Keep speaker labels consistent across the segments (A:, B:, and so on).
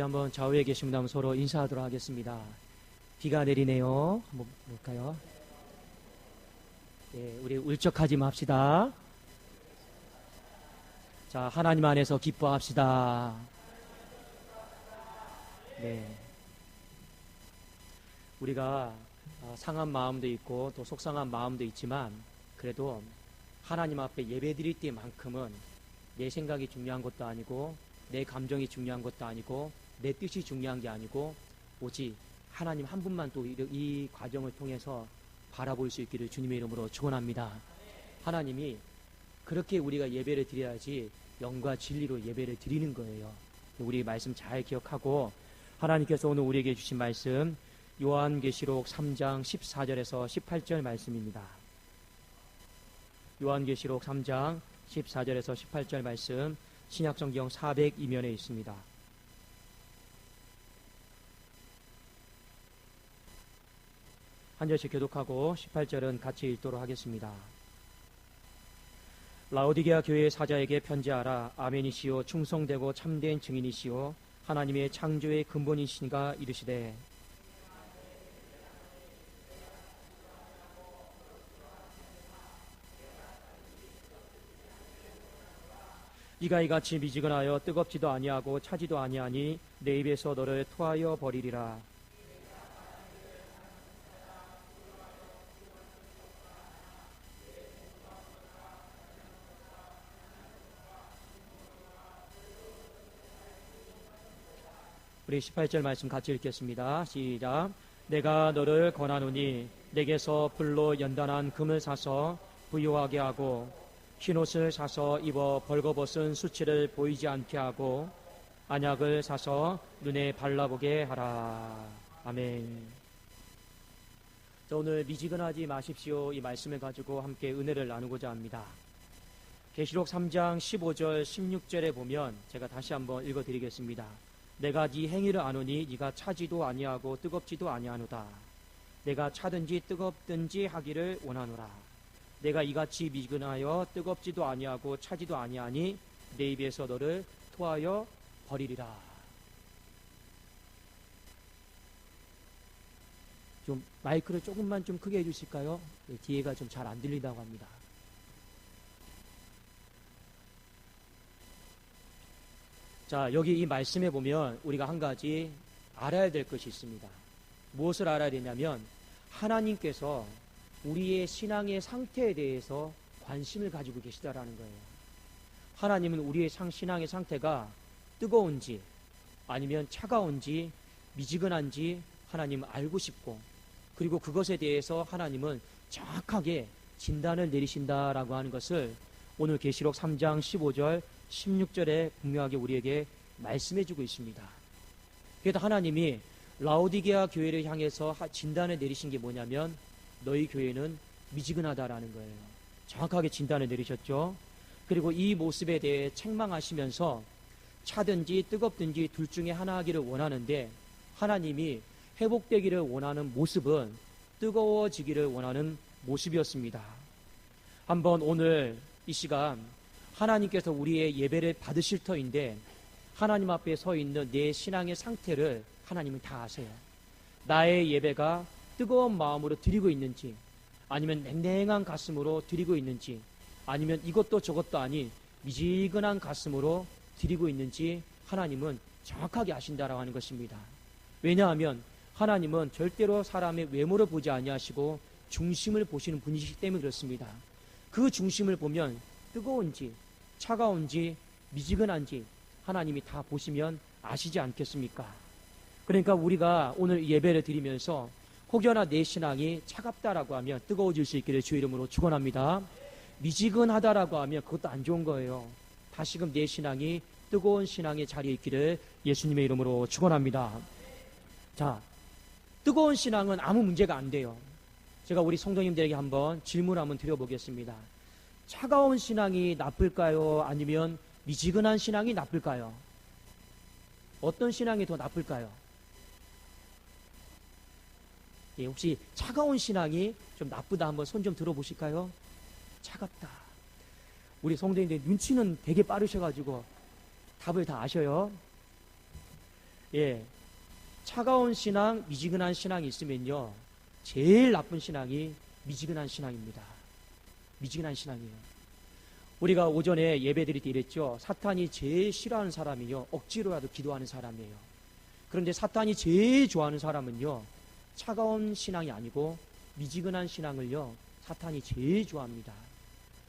A: 한번 좌우에 계신 분 한번 서로 인사하도록 하겠습니다. 비가 내리네요. 한번 볼까요? 네, 우리 울적하지 맙시다. 자, 하나님 안에서 기뻐합시다. 네. 우리가 상한 마음도 있고 또 속상한 마음도 있지만 그래도 하나님 앞에 예배 드릴 때만큼은 내 생각이 중요한 것도 아니고 내 감정이 중요한 것도 아니고 내 뜻이 중요한 게 아니고 오직 하나님 한 분만 또 이 과정을 통해서 바라볼 수 있기를 주님의 이름으로 축원합니다. 하나님이 그렇게 우리가 예배를 드려야지 영과 진리로 예배를 드리는 거예요. 우리 말씀 잘 기억하고 하나님께서 오늘 우리에게 주신 말씀 요한계시록 3장 14절에서 18절 말씀입니다. 요한계시록 3장 14절에서 18절 말씀 신약성경 402면에 있습니다. 한 절씩 교독하고 18절은 같이 읽도록 하겠습니다. 라오디게아 교회의 사자에게 편지하라. 아멘이시오 충성되고 참된 증인이시오 하나님의 창조의 근본이시니가 이르시되 네가 이같이 미지근하여 뜨겁지도 아니하고 차지도 아니하니 내 입에서 너를 토하여 버리리라. 우리 18절 말씀 같이 읽겠습니다. 시작. 내가 너를 권하노니 내게서 불로 연단한 금을 사서 부유하게 하고 흰옷을 사서 입어 벌거벗은 수치를 보이지 않게 하고 안약을 사서 눈에 발라보게 하라. 아멘. 자, 오늘 미지근하지 마십시오 이 말씀을 가지고 함께 은혜를 나누고자 합니다. 계시록 3장 15절 16절에 보면 제가 다시 한번 읽어드리겠습니다. 내가 네 행위를 아노니 네가 차지도 아니하고 뜨겁지도 아니하노다. 내가 차든지 뜨겁든지 하기를 원하노라. 내가 이같이 미지근하여 뜨겁지도 아니하고 차지도 아니하니 내 입에서 너를 토하여 버리리라. 좀 마이크를 조금만 좀 크게 해주실까요? 뒤에가 좀 잘 안 들린다고 합니다. 자, 여기 이 말씀에 보면 우리가 한 가지 알아야 될 것이 있습니다. 무엇을 알아야 되냐면 하나님께서 우리의 신앙의 상태에 대해서 관심을 가지고 계시다라는 거예요. 하나님은 우리의 신앙의 상태가 뜨거운지 아니면 차가운지 미지근한지 하나님은 알고 싶고 그리고 그것에 대해서 하나님은 정확하게 진단을 내리신다라고 하는 것을 오늘 계시록 3장 15절 16절에 분명하게 우리에게 말씀해주고 있습니다. 그래서 하나님이 라오디게아 교회를 향해서 진단을 내리신 게 뭐냐면 너희 교회는 미지근하다라는 거예요. 정확하게 진단을 내리셨죠. 그리고 이 모습에 대해 책망하시면서 차든지 뜨겁든지 둘 중에 하나 하기를 원하는데 하나님이 회복되기를 원하는 모습은 뜨거워지기를 원하는 모습이었습니다. 한번 오늘 이 시간 하나님께서 우리의 예배를 받으실 터인데 하나님 앞에 서 있는 내 신앙의 상태를 하나님은 다 아세요. 나의 예배가 뜨거운 마음으로 드리고 있는지 아니면 냉랭한 가슴으로 드리고 있는지 아니면 이것도 저것도 아닌 미지근한 가슴으로 드리고 있는지 하나님은 정확하게 아신다라고 하는 것입니다. 왜냐하면 하나님은 절대로 사람의 외모를 보지 아니하시고 중심을 보시는 분이시기 때문에 그렇습니다. 그 중심을 보면 뜨거운지 차가운지 미지근한지 하나님이 다 보시면 아시지 않겠습니까? 그러니까 우리가 오늘 예배를 드리면서 혹여나 내 신앙이 차갑다라고 하면 뜨거워질 수 있기를 주의 이름으로 축원합니다. 미지근하다라고 하면 그것도 안 좋은 거예요. 다시금 내 신앙이 뜨거운 신앙의 자리에 있기를 예수님의 이름으로 축원합니다. 자, 뜨거운 신앙은 아무 문제가 안 돼요. 제가 우리 성도님들에게 한번 질문 한번 드려보겠습니다. 차가운 신앙이 나쁠까요? 아니면 미지근한 신앙이 나쁠까요? 어떤 신앙이 더 나쁠까요? 예, 혹시 차가운 신앙이 좀 나쁘다 한번 손 좀 들어보실까요? 차갑다. 우리 성도님들 눈치는 되게 빠르셔가지고 답을 다 아셔요. 예, 차가운 신앙, 미지근한 신앙이 있으면요, 제일 나쁜 신앙이 미지근한 신앙입니다. 미지근한 신앙이에요. 우리가 오전에 예배드릴 때 이랬죠. 사탄이 제일 싫어하는 사람이요, 억지로라도 기도하는 사람이에요. 그런데 사탄이 제일 좋아하는 사람은요, 차가운 신앙이 아니고 미지근한 신앙을요, 사탄이 제일 좋아합니다.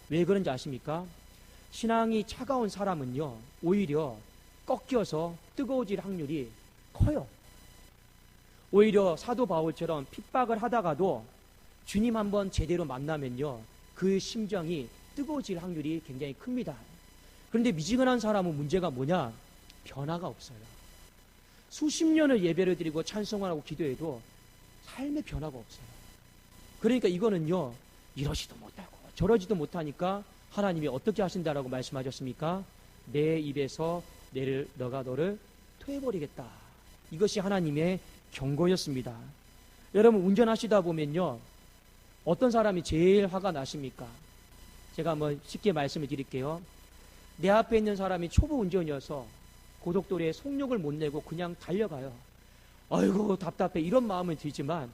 A: 왜 그런지 아십니까? 신앙이 차가운 사람은요, 오히려 꺾여서 뜨거워질 확률이 커요. 오히려 사도 바울처럼 핍박을 하다가도 주님 한번 제대로 만나면요, 그 심정이 뜨거워질 확률이 굉장히 큽니다. 그런데 미지근한 사람은 문제가 뭐냐? 변화가 없어요. 수십 년을 예배를 드리고 찬송을 하고 기도해도 삶의 변화가 없어요. 그러니까 이거는요, 이러지도 못하고 저러지도 못하니까 하나님이 어떻게 하신다라고 말씀하셨습니까? 내 입에서 너가 너를 토해버리겠다. 이것이 하나님의 경고였습니다. 여러분, 운전하시다 보면요, 어떤 사람이 제일 화가 나십니까? 제가 한번 쉽게 말씀을 드릴게요. 내 앞에 있는 사람이 초보 운전이어서 고속도로에 속력을 못 내고 그냥 달려가요. 아이고 답답해, 이런 마음은 들지만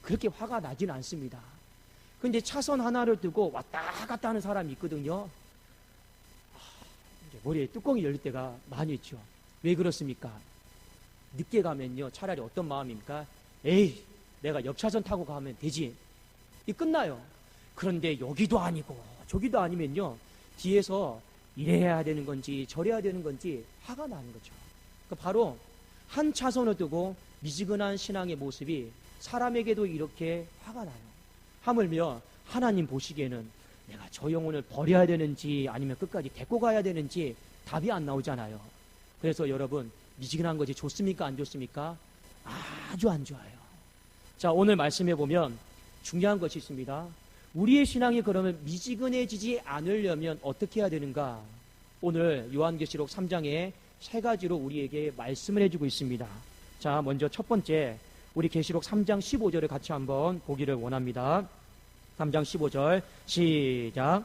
A: 그렇게 화가 나진 않습니다. 그런데 차선 하나를 두고 왔다 갔다 하는 사람이 있거든요. 머리에 뚜껑이 열릴 때가 많이 있죠. 왜 그렇습니까? 늦게 가면요, 차라리 어떤 마음입니까? 에이, 내가 옆차선 타고 가면 되지, 이 끝나요. 그런데 여기도 아니고 저기도 아니면요, 뒤에서 이래야 되는 건지 저래야 되는 건지 화가 나는 거죠. 그러니까 바로 한 차선을 두고 미지근한 신앙의 모습이 사람에게도 이렇게 화가 나요. 하물며 하나님 보시기에는 내가 저 영혼을 버려야 되는지 아니면 끝까지 데리고 가야 되는지 답이 안 나오잖아요. 그래서 여러분, 미지근한 것이 좋습니까 안 좋습니까? 아주 안 좋아요. 자, 오늘 말씀해 보면 중요한 것이 있습니다. 우리의 신앙이 그러면 미지근해지지 않으려면 어떻게 해야 되는가? 오늘 요한계시록 3장에 세 가지로 우리에게 말씀을 해주고 있습니다. 자, 먼저 첫 번째, 우리 계시록 3장 15절을 같이 한번 보기를 원합니다. 3장 15절 시작.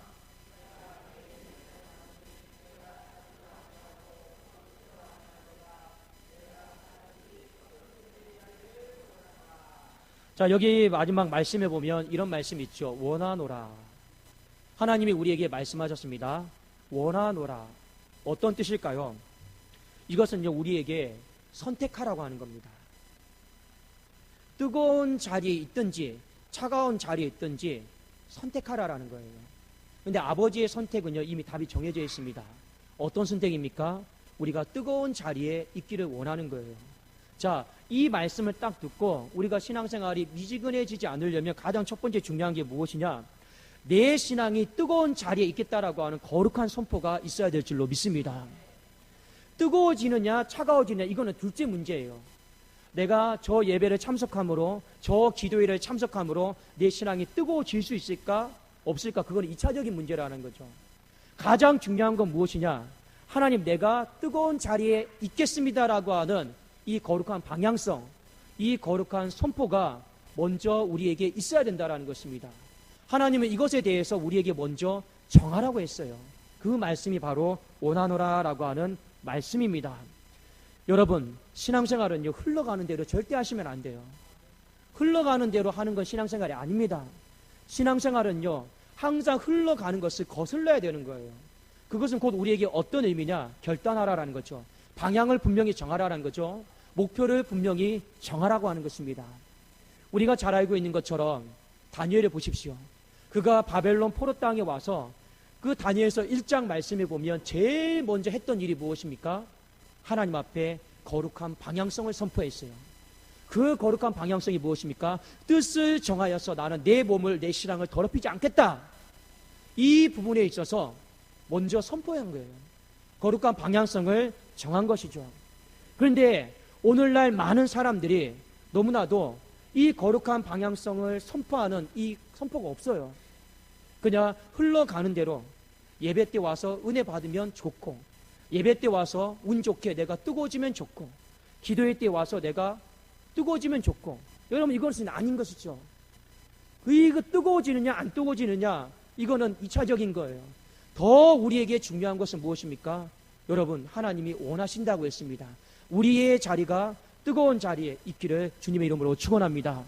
A: 자, 여기 마지막 말씀에 보면 이런 말씀이 있죠. 원하노라. 하나님이 우리에게 말씀하셨습니다. 원하노라. 어떤 뜻일까요? 이것은요, 우리에게 선택하라고 하는 겁니다. 뜨거운 자리에 있든지 차가운 자리에 있든지 선택하라라는 거예요. 그런데 아버지의 선택은요, 이미 답이 정해져 있습니다. 어떤 선택입니까? 우리가 뜨거운 자리에 있기를 원하는 거예요. 자, 이 말씀을 딱 듣고 우리가 신앙생활이 미지근해지지 않으려면 가장 첫 번째 중요한 게 무엇이냐? 내 신앙이 뜨거운 자리에 있겠다라고 하는 거룩한 선포가 있어야 될 줄로 믿습니다. 뜨거워지느냐 차가워지느냐, 이거는 둘째 문제예요. 내가 저 예배를 참석함으로, 저 기도회를 참석함으로 내 신앙이 뜨거워질 수 있을까 없을까, 그건 2차적인 문제라는 거죠. 가장 중요한 건 무엇이냐? 하나님, 내가 뜨거운 자리에 있겠습니다라고 하는 이 거룩한 방향성, 이 거룩한 선포가 먼저 우리에게 있어야 된다는 것입니다. 하나님은 이것에 대해서 우리에게 먼저 정하라고 했어요. 그 말씀이 바로 원하노라라고 하는 말씀입니다. 여러분, 신앙생활은요, 흘러가는 대로 절대 하시면 안 돼요. 흘러가는 대로 하는 건 신앙생활이 아닙니다. 신앙생활은요, 항상 흘러가는 것을 거슬러야 되는 거예요. 그것은 곧 우리에게 어떤 의미냐? 결단하라라는 거죠. 방향을 분명히 정하라라는 거죠. 목표를 분명히 정하라고 하는 것입니다. 우리가 잘 알고 있는 것처럼 다니엘을 보십시오. 그가 바벨론 포로 땅에 와서 그 다니엘서 1장 말씀에 보면 제일 먼저 했던 일이 무엇입니까? 하나님 앞에 거룩한 방향성을 선포했어요. 그 거룩한 방향성이 무엇입니까? 뜻을 정하여서 나는 내 몸을, 내 신앙을 더럽히지 않겠다. 이 부분에 있어서 먼저 선포한 거예요. 거룩한 방향성을 정한 것이죠. 그런데 오늘날 많은 사람들이 너무나도 이 거룩한 방향성을 선포하는 이 선포가 없어요. 그냥 흘러가는 대로 예배 때 와서 은혜 받으면 좋고, 예배 때 와서 운 좋게 내가 뜨거워지면 좋고, 기도회 때 와서 내가 뜨거워지면 좋고. 여러분, 이것은 아닌 것이죠. 그 뜨거워지느냐 안 뜨거워지느냐, 이거는 2차적인 거예요. 더 우리에게 중요한 것은 무엇입니까? 여러분, 하나님이 원하신다고 했습니다. 우리의 자리가 뜨거운 자리에 있기를 주님의 이름으로 축원합니다.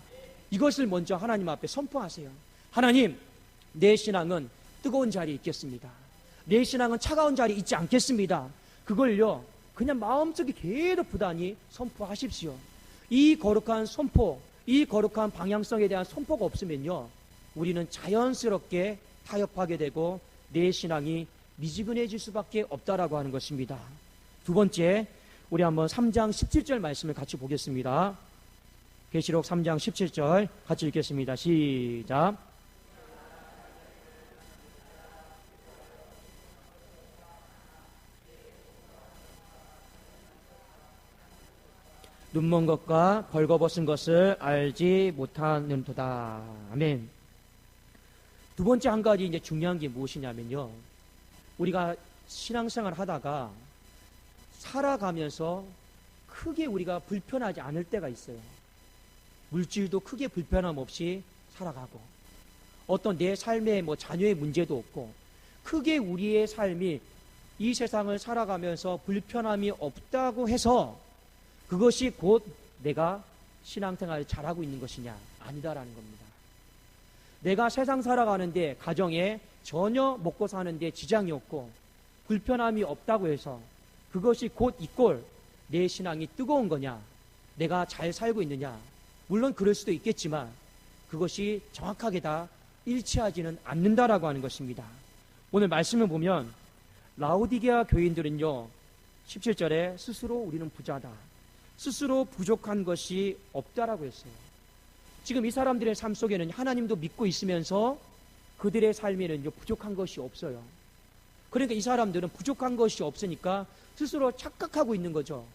A: 이것을 먼저 하나님 앞에 선포하세요. 하나님, 내 신앙은 뜨거운 자리에 있겠습니다. 내 신앙은 차가운 자리에 있지 않겠습니다. 그걸요, 그냥 마음속에 계속 부단히 선포하십시오. 이 거룩한 선포, 이 거룩한 방향성에 대한 선포가 없으면요, 우리는 자연스럽게 타협하게 되고 내 신앙이 미지근해질 수밖에 없다라고 하는 것입니다. 두 번째, 우리 한번 3장 17절 말씀을 같이 보겠습니다. 계시록 3장 17절 같이 읽겠습니다. 시작. 눈먼 것과 벌거벗은 것을 알지 못하는도다. 아멘. 두 번째 한 가지 이제 중요한 게 무엇이냐면요, 우리가 신앙생활 하다가 살아가면서 크게 우리가 불편하지 않을 때가 있어요. 물질도 크게 불편함 없이 살아가고, 어떤 내 삶의 자녀의 문제도 없고, 크게 우리의 삶이 이 세상을 살아가면서 불편함이 없다고 해서 그것이 곧 내가 신앙생활을 잘하고 있는 것이냐? 아니다라는 겁니다. 내가 세상 살아가는데, 가정에 전혀 먹고 사는데 지장이 없고 불편함이 없다고 해서 그것이 곧 이꼴 내 신앙이 뜨거운 거냐? 내가 잘 살고 있느냐? 물론 그럴 수도 있겠지만 그것이 정확하게 다 일치하지는 않는다라고 하는 것입니다. 오늘 말씀을 보면 라오디게아 교인들은요, 17절에 스스로 우리는 부자다, 스스로 부족한 것이 없다라고 했어요. 지금 이 사람들의 삶 속에는 하나님도 믿고 있으면서 그들의 삶에는 부족한 것이 없어요. 그러니까 이 사람들은 부족한 것이 없으니까 스스로 착각하고 있는 거죠.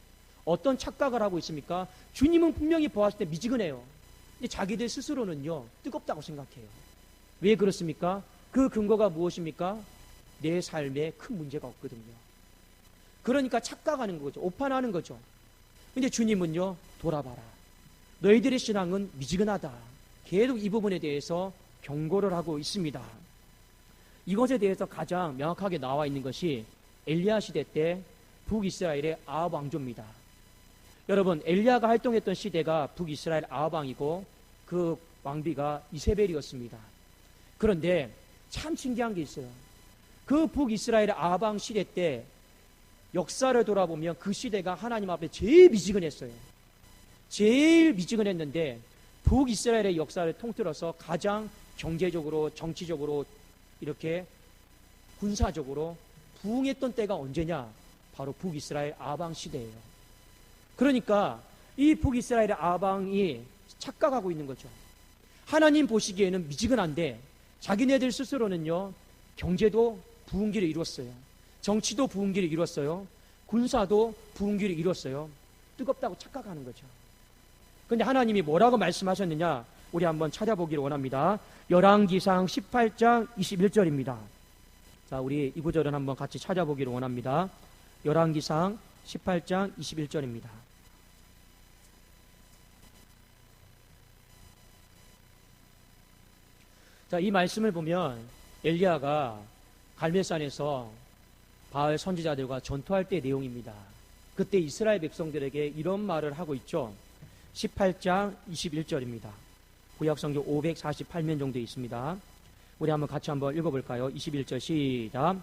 A: 어떤 착각을 하고 있습니까? 주님은 분명히 보았을 때 미지근해요. 근데 자기들 스스로는요, 뜨겁다고 생각해요. 왜 그렇습니까? 그 근거가 무엇입니까? 내 삶에 큰 문제가 없거든요. 그러니까 착각하는 거죠. 오판하는 거죠. 근데 주님은요, 돌아봐라, 너희들의 신앙은 미지근하다. 계속 이 부분에 대해서 경고를 하고 있습니다. 이것에 대해서 가장 명확하게 나와 있는 것이 엘리야 시대 때 북이스라엘의 아합 왕조입니다. 여러분, 엘리야가 활동했던 시대가 북이스라엘 아합 왕이고 그 왕비가 이세벨이었습니다. 그런데 참 신기한 게 있어요. 그 북이스라엘 아합 왕 시대 때 역사를 돌아보면 그 시대가 하나님 앞에 제일 미지근했어요. 제일 미지근했는데 북이스라엘의 역사를 통틀어서 가장 경제적으로, 정치적으로, 이렇게 군사적으로 부흥했던 때가 언제냐? 바로 북이스라엘 아방 시대예요. 그러니까 이 북이스라엘 아방이 착각하고 있는 거죠. 하나님 보시기에는 미지근한데 자기네들 스스로는요, 경제도 부흥기를 이뤘어요. 정치도 부흥기를 이뤘어요. 군사도 부흥기를 이뤘어요. 뜨겁다고 착각하는 거죠. 그런데 하나님이 뭐라고 말씀하셨느냐? 우리 한번 찾아보기를 원합니다. 열왕기상 18장 21절입니다. 자, 우리 이 구절은 한번 같이 찾아보기를 원합니다. 열왕기상 18장 21절입니다. 자, 이 말씀을 보면 엘리야가 갈멜산에서 바알 선지자들과 전투할 때 내용입니다. 그때 이스라엘 백성들에게 이런 말을 하고 있죠. 18장 21절입니다. 구약성경 548면 정도 있습니다. 우리 같이 한번 읽어볼까요? 21절 시작.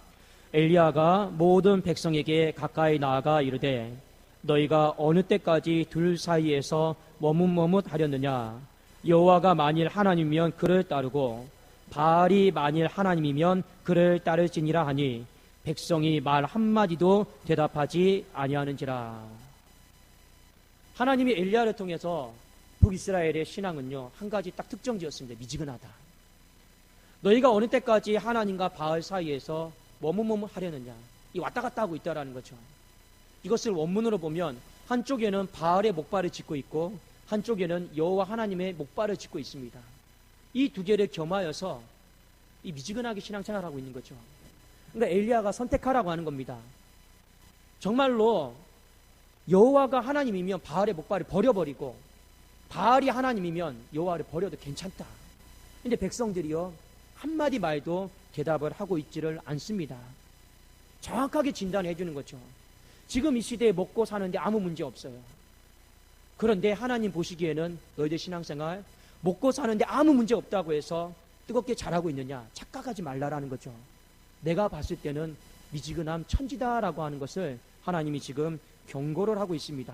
A: 엘리야가 모든 백성에게 가까이 나아가 이르되 너희가 어느 때까지 둘 사이에서 머뭇머뭇하렸느냐? 여호와가 만일 하나님이면 그를 따르고 바알이 만일 하나님이면 그를 따를지니라 하니 백성이 말 한마디도 대답하지 아니하는지라. 하나님이 엘리야를 통해서 북이스라엘의 신앙은요, 한 가지 딱 특정지었습니다. 미지근하다. 너희가 어느 때까지 하나님과 바알 사이에서 머뭇머뭇하려느냐? 이 왔다 갔다 하고 있다라는 거죠. 이것을 원문으로 보면 한쪽에는 바알의 목발을 짚고 있고 한쪽에는 여호와 하나님의 목발을 짚고 있습니다. 이 두 개를 겸하여서 이 미지근하게 신앙생활하고 있는 거죠. 그러니까 엘리야가 선택하라고 하는 겁니다. 정말로 여호와가 하나님이면 바알의 목발을 버려버리고 바알이 하나님이면 여호와를 버려도 괜찮다. 근데 백성들이요, 한마디 말도 대답을 하고 있지를 않습니다. 정확하게 진단해 주는 거죠. 지금 이 시대에 먹고 사는데 아무 문제 없어요. 그런데 하나님 보시기에는 너희들 신앙생활 먹고 사는데 아무 문제 없다고 해서 뜨겁게 잘하고 있느냐? 착각하지 말라라는 거죠. 내가 봤을 때는 미지근함 천지다라고 하는 것을 하나님이 지금 경고를 하고 있습니다.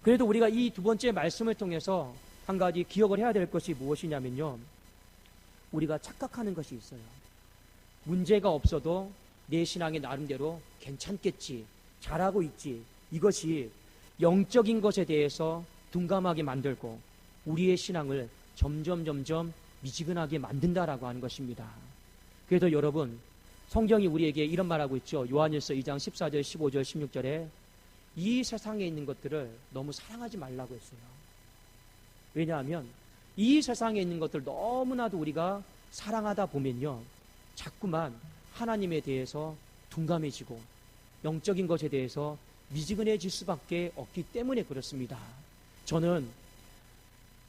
A: 그래도 우리가 이 두 번째 말씀을 통해서 한 가지 기억을 해야 될 것이 무엇이냐면요, 우리가 착각하는 것이 있어요. 문제가 없어도 내 신앙이 나름대로 괜찮겠지, 잘하고 있지, 이것이 영적인 것에 대해서 둔감하게 만들고 우리의 신앙을 점점 미지근하게 만든다라고 하는 것입니다. 그래서 여러분, 성경이 우리에게 이런 말하고 있죠. 요한일서 2장 14절, 15절, 16절에 이 세상에 있는 것들을 너무 사랑하지 말라고 했어요. 왜냐하면 이 세상에 있는 것들 너무나도 우리가 사랑하다 보면요, 자꾸만 하나님에 대해서 둔감해지고 영적인 것에 대해서 미지근해질 수밖에 없기 때문에 그렇습니다. 저는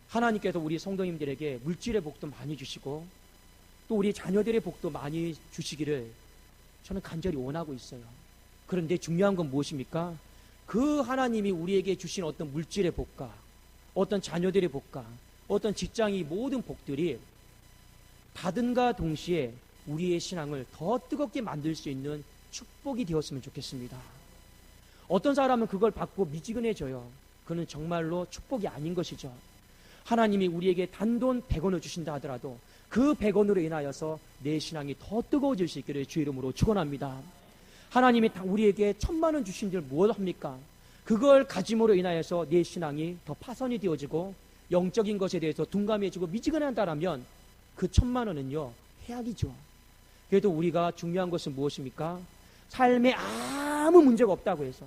A: 하나님께서 우리 성도님들에게 물질의 복도 많이 주시고 또 우리 자녀들의 복도 많이 주시기를 저는 간절히 원하고 있어요. 그런데 중요한 건 무엇입니까? 그 하나님이 우리에게 주신 어떤 물질의 복과 어떤 자녀들의 복과 어떤 직장의 모든 복들이 받은가 동시에 우리의 신앙을 더 뜨겁게 만들 수 있는 축복이 되었으면 좋겠습니다. 어떤 사람은 그걸 받고 미지근해져요. 그는 정말로 축복이 아닌 것이죠. 하나님이 우리에게 단돈 100원을 주신다 하더라도 그 100원으로 인하여서 내 신앙이 더 뜨거워질 수 있기를 주 이름으로 축원합니다. 하나님이 우리에게 1000만 원 주신 줄 뭘 합니까? 그걸 가짐으로 인하여서 내 신앙이 더 파손이 되어지고 영적인 것에 대해서 둔감해지고 미지근한다라면 그 1000만 원은요, 해악이죠. 그래도 우리가 중요한 것은 무엇입니까? 삶에 아무 문제가 없다고 해서,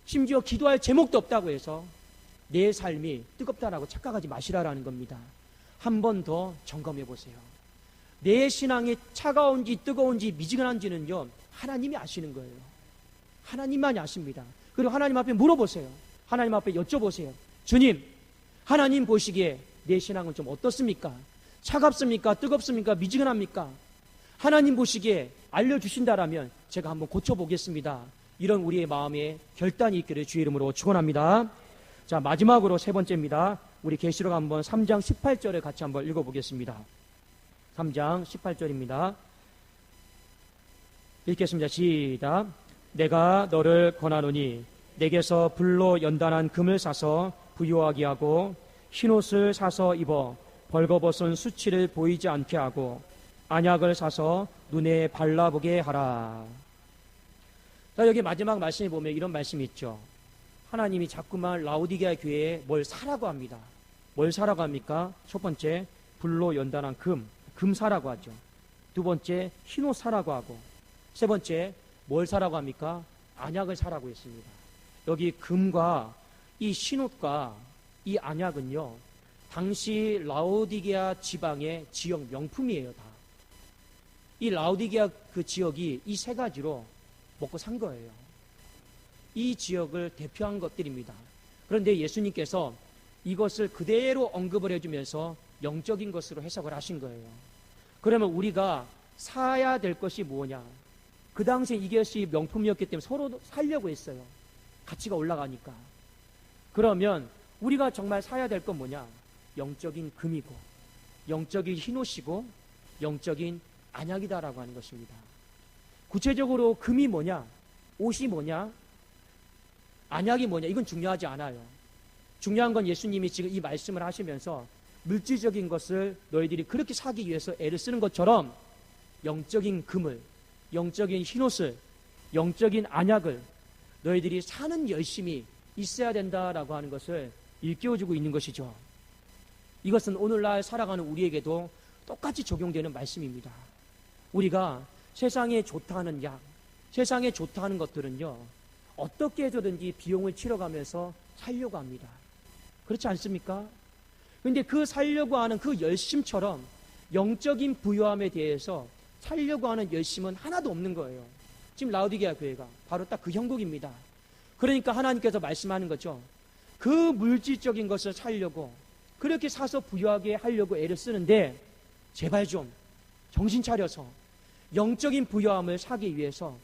A: 심지어 기도할 제목도 없다고 해서 내 삶이 뜨겁다라고 착각하지 마시라라는 겁니다. 한 번 더 점검해 보세요. 내 신앙이 차가운지 뜨거운지 미지근한지는요, 하나님이 아시는 거예요. 하나님만이 아십니다. 그리고 하나님 앞에 물어보세요. 하나님 앞에 여쭤보세요. 주님, 하나님 보시기에 내 신앙은 좀 어떻습니까? 차갑습니까? 뜨겁습니까? 미지근합니까? 하나님 보시기에 알려주신다라면 제가 한번 고쳐보겠습니다. 이런 우리의 마음에 결단이 있기를 주의 이름으로 축원합니다. 자, 마지막으로 세 번째입니다. 우리 계시록 한번 3장 18절을 같이 한번 읽어보겠습니다. 3장 18절입니다. 읽겠습니다. 시작. 내가 너를 권하노니 내게서 불로 연단한 금을 사서 부유하게 하고 흰옷을 사서 입어 벌거벗은 수치를 보이지 않게 하고 안약을 사서 눈에 발라보게 하라. 자, 여기 마지막 말씀에 보면 이런 말씀이 있죠. 하나님이 자꾸만 라오디게아 교회에 뭘 사라고 합니다. 뭘 사라고 합니까? 첫 번째, 불로 연단한 금 사라고 하죠. 두 번째, 흰옷 사라고 하고, 세 번째, 뭘 사라고 합니까? 안약을 사라고 했습니다. 여기 금과 이 흰옷과 이 안약은요, 당시 라오디게아 지방의 지역 명품이에요, 다. 이 라오디게아 그 지역이 이 세 가지로 먹고 산 거예요. 이 지역을 대표한 것들입니다. 그런데 예수님께서 이것을 그대로 언급을 해주면서 영적인 것으로 해석을 하신 거예요. 그러면 우리가 사야 될 것이 뭐냐? 그 당시에 이것이 명품이었기 때문에 서로 살려고 했어요. 가치가 올라가니까. 그러면 우리가 정말 사야 될 건 뭐냐? 영적인 금이고 영적인 흰옷이고 영적인 안약이다라고 하는 것입니다. 구체적으로 금이 뭐냐? 옷이 뭐냐? 안약이 뭐냐? 이건 중요하지 않아요. 중요한 건 예수님이 지금 이 말씀을 하시면서 물질적인 것을 너희들이 그렇게 사기 위해서 애를 쓰는 것처럼 영적인 금을, 영적인 흰옷을, 영적인 안약을 너희들이 사는 열심이 있어야 된다라고 하는 것을 일깨워주고 있는 것이죠. 이것은 오늘날 살아가는 우리에게도 똑같이 적용되는 말씀입니다. 우리가 세상에 좋다 하는 약, 세상에 좋다 하는 것들은요, 어떻게 해서든지 비용을 치러가면서 살려고 합니다. 그렇지 않습니까? 그런데 그 살려고 하는 그 열심처럼 영적인 부유함에 대해서 살려고 하는 열심은 하나도 없는 거예요. 지금 라오디게아 교회가 바로 딱 그 형국입니다. 그러니까 하나님께서 말씀하는 거죠. 그 물질적인 것을 살려고 그렇게 사서 부유하게 하려고 애를 쓰는데 제발 좀 정신 차려서 영적인 부유함을 사기 위해서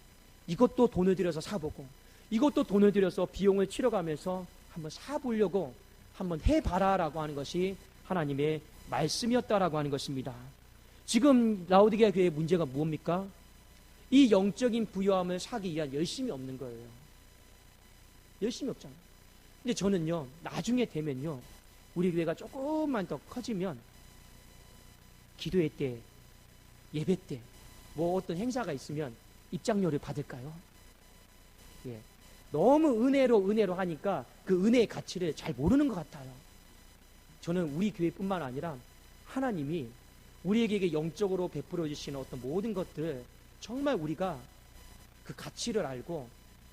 A: 이것도 돈을 들여서 사보고 이것도 돈을 들여서 비용을 치러가면서 한번 사보려고 한번 해봐라라고 하는 것이 하나님의 말씀이었다라고 하는 것입니다. 지금 라오디게아 교회의 문제가 무엇입니까? 이 영적인 부요함을 사기 위한 열심이 없는 거예요. 열심이 없잖아요. 근데 저는요, 나중에 되면요, 우리 교회가 조금만 더 커지면 기도회 때, 예배 때, 뭐 어떤 행사가 있으면 입장료를 받을까요? 예. 너무 은혜로 하니까 그 은혜의 가치를 잘 모르는 것 같아요. 저는 우리 교회뿐만 아니라 하나님이 우리에게 영적으로 베풀어 주시는 어떤 모든 것들을 정말 우리가 그 가치를 알고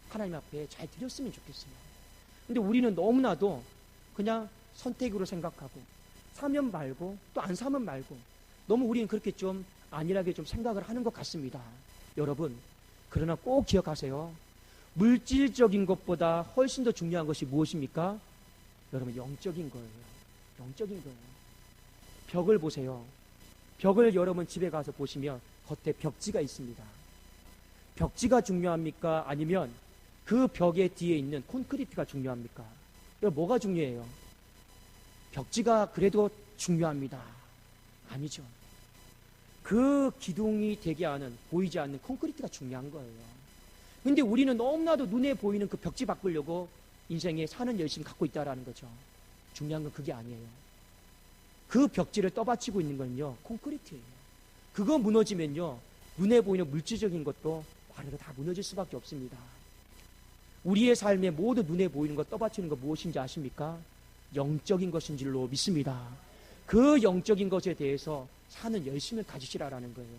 A: 하나님 앞에 잘 드렸으면 좋겠어요. 근데 우리는 너무나도 그냥 선택으로 생각하고 사면 말고 또 안 사면 말고 너무 우리는 그렇게 좀 안일하게 좀 생각을 하는 것 같습니다. 여러분, 그러나 꼭 기억하세요. 물질적인 것보다 훨씬 더 중요한 것이 무엇입니까? 여러분, 영적인 거예요. 영적인 거예요. 벽을 보세요. 벽을 여러분 집에 가서 보시면 겉에 벽지가 있습니다. 벽지가 중요합니까? 아니면 그 벽의 뒤에 있는 콘크리트가 중요합니까? 여러분, 뭐가 중요해요? 벽지가 그래도 중요합니다. 아니죠. 그 기둥이 되게 하는, 보이지 않는 콘크리트가 중요한 거예요. 근데 우리는 너무나도 눈에 보이는 그 벽지 바꾸려고 인생에 사는 열심히 갖고 있다라는 거죠. 중요한 건 그게 아니에요. 그 벽지를 떠받치고 있는 건요, 콘크리트예요. 그거 무너지면요, 눈에 보이는 물질적인 것도 바로 다 무너질 수밖에 없습니다. 우리의 삶에 모두 눈에 보이는 것 떠받치는 것 무엇인지 아십니까? 영적인 것인 줄로 믿습니다. 그 영적인 것에 대해서 사는 열심을 가지시라라는 거예요.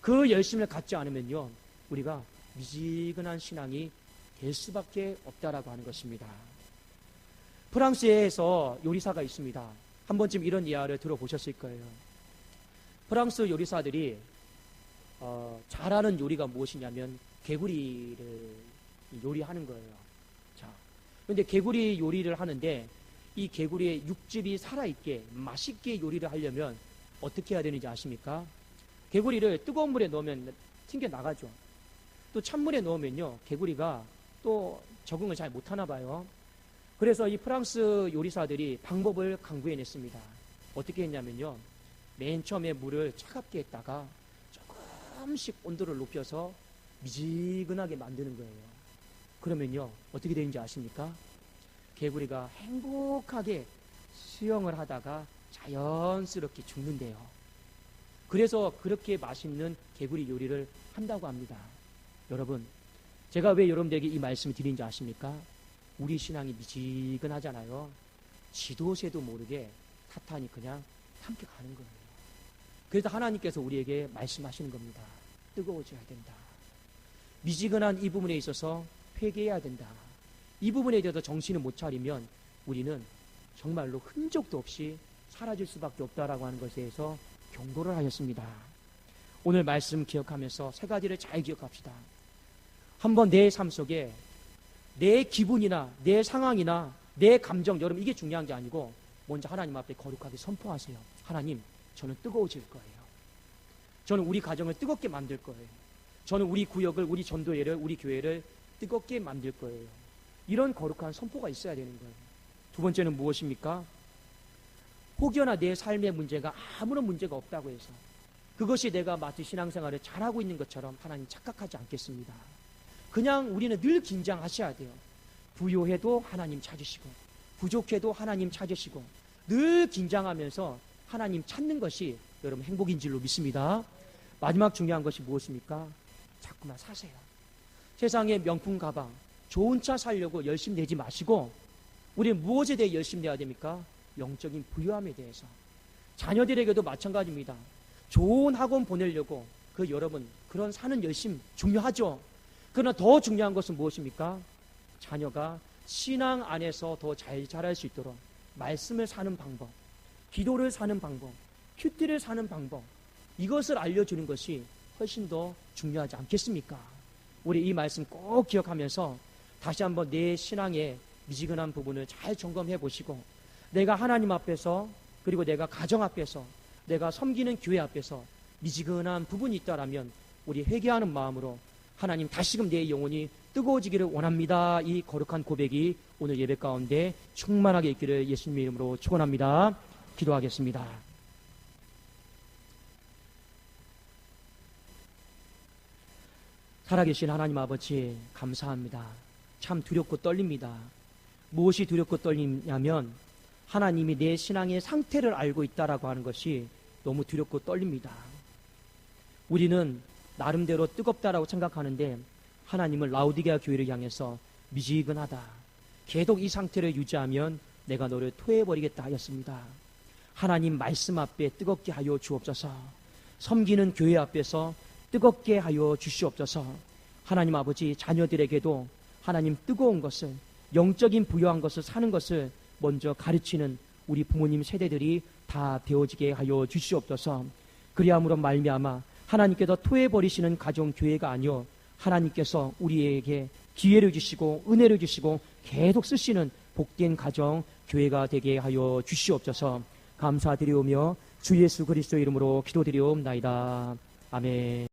A: 그 열심을 갖지 않으면요, 우리가 미지근한 신앙이 될 수밖에 없다라고 하는 것입니다. 프랑스에서 요리사가 있습니다. 한 번쯤 이런 이야기를 들어보셨을 거예요. 프랑스 요리사들이 잘하는 요리가 무엇이냐면 개구리를 요리하는 거예요. 자, 그런데 개구리 요리를 하는데 이 개구리의 육즙이 살아있게 맛있게 요리를 하려면 어떻게 해야 되는지 아십니까? 개구리를 뜨거운 물에 넣으면 튕겨 나가죠. 또 찬물에 넣으면요, 개구리가 또 적응을 잘 못하나 봐요. 그래서 이 프랑스 요리사들이 방법을 강구해냈습니다. 어떻게 했냐면요, 맨 처음에 물을 차갑게 했다가 조금씩 온도를 높여서 미지근하게 만드는 거예요. 그러면요, 어떻게 되는지 아십니까? 개구리가 행복하게 수영을 하다가 자연스럽게 죽는데요. 그래서 그렇게 맛있는 개구리 요리를 한다고 합니다. 여러분, 제가 왜 여러분들에게 이 말씀을 드린지 아십니까? 우리 신앙이 미지근하잖아요. 지도새도 모르게 타탄이 그냥 함께 가는 거예요. 그래서 하나님께서 우리에게 말씀하시는 겁니다. 뜨거워져야 된다. 미지근한 이 부분에 있어서 회개해야 된다. 이 부분에 대해서 정신을 못 차리면 우리는 정말로 흔적도 없이 사라질 수밖에 없다라고 하는 것에 대해서 경고를 하셨습니다. 오늘 말씀 기억하면서 세 가지를 잘 기억합시다. 한번 내 삶 속에 내 기분이나 내 상황이나 내 감정, 여러분 이게 중요한 게 아니고 먼저 하나님 앞에 거룩하게 선포하세요. 하나님, 저는 뜨거워질 거예요. 저는 우리 가정을 뜨겁게 만들 거예요. 저는 우리 구역을, 우리 전도회를, 우리 교회를 뜨겁게 만들 거예요. 이런 거룩한 선포가 있어야 되는 거예요. 두 번째는 무엇입니까? 혹여나 내 삶의 문제가 아무런 문제가 없다고 해서 그것이 내가 마치 신앙생활을 잘하고 있는 것처럼 하나님 착각하지 않겠습니다. 그냥 우리는 늘 긴장하셔야 돼요. 부요해도 하나님 찾으시고 부족해도 하나님 찾으시고 늘 긴장하면서 하나님 찾는 것이 여러분 행복인 줄로 믿습니다. 마지막 중요한 것이 무엇입니까? 자꾸만 사세요. 세상의 명품 가방, 좋은 차 사려고 열심히 내지 마시고 우리는 무엇에 대해 열심히 내야 됩니까? 영적인 부유함에 대해서. 자녀들에게도 마찬가지입니다. 좋은 학원 보내려고 여러분 그런 사는 열심 중요하죠. 그러나 더 중요한 것은 무엇입니까? 자녀가 신앙 안에서 더 잘 자랄 수 있도록 말씀을 사는 방법, 기도를 사는 방법, 큐티를 사는 방법, 이것을 알려주는 것이 훨씬 더 중요하지 않겠습니까? 우리 이 말씀 꼭 기억하면서 다시 한번 내 신앙의 미지근한 부분을 잘 점검해 보시고 내가 하나님 앞에서 그리고 내가 가정 앞에서 내가 섬기는 교회 앞에서 미지근한 부분이 있다라면 우리 회개하는 마음으로 하나님 다시금 내 영혼이 뜨거워지기를 원합니다. 이 거룩한 고백이 오늘 예배 가운데 충만하게 있기를 예수님의 이름으로 축원합니다. 기도하겠습니다. 살아계신 하나님 아버지 감사합니다. 참 두렵고 떨립니다. 무엇이 두렵고 떨리냐면 하나님이 내 신앙의 상태를 알고 있다라고 하는 것이 너무 두렵고 떨립니다. 우리는 나름대로 뜨겁다라고 생각하는데 하나님은 라우디게아 교회를 향해서 미지근하다. 계속 이 상태를 유지하면 내가 너를 토해버리겠다 하였습니다. 하나님 말씀 앞에 뜨겁게 하여 주옵소서. 섬기는 교회 앞에서 뜨겁게 하여 주시옵소서. 하나님 아버지 자녀들에게도 하나님 뜨거운 것을 영적인 부유한 것을 사는 것을 먼저 가르치는 우리 부모님 세대들이 다 되어지게 하여 주시옵소서. 그리함으로 말미암아 하나님께서 토해버리시는 가정교회가 아니요 하나님께서 우리에게 기회를 주시고 은혜를 주시고 계속 쓰시는 복된 가정 교회가 되게 하여 주시옵소서. 감사드리오며 주 예수 그리스도 이름으로 기도드리옵나이다. 아멘.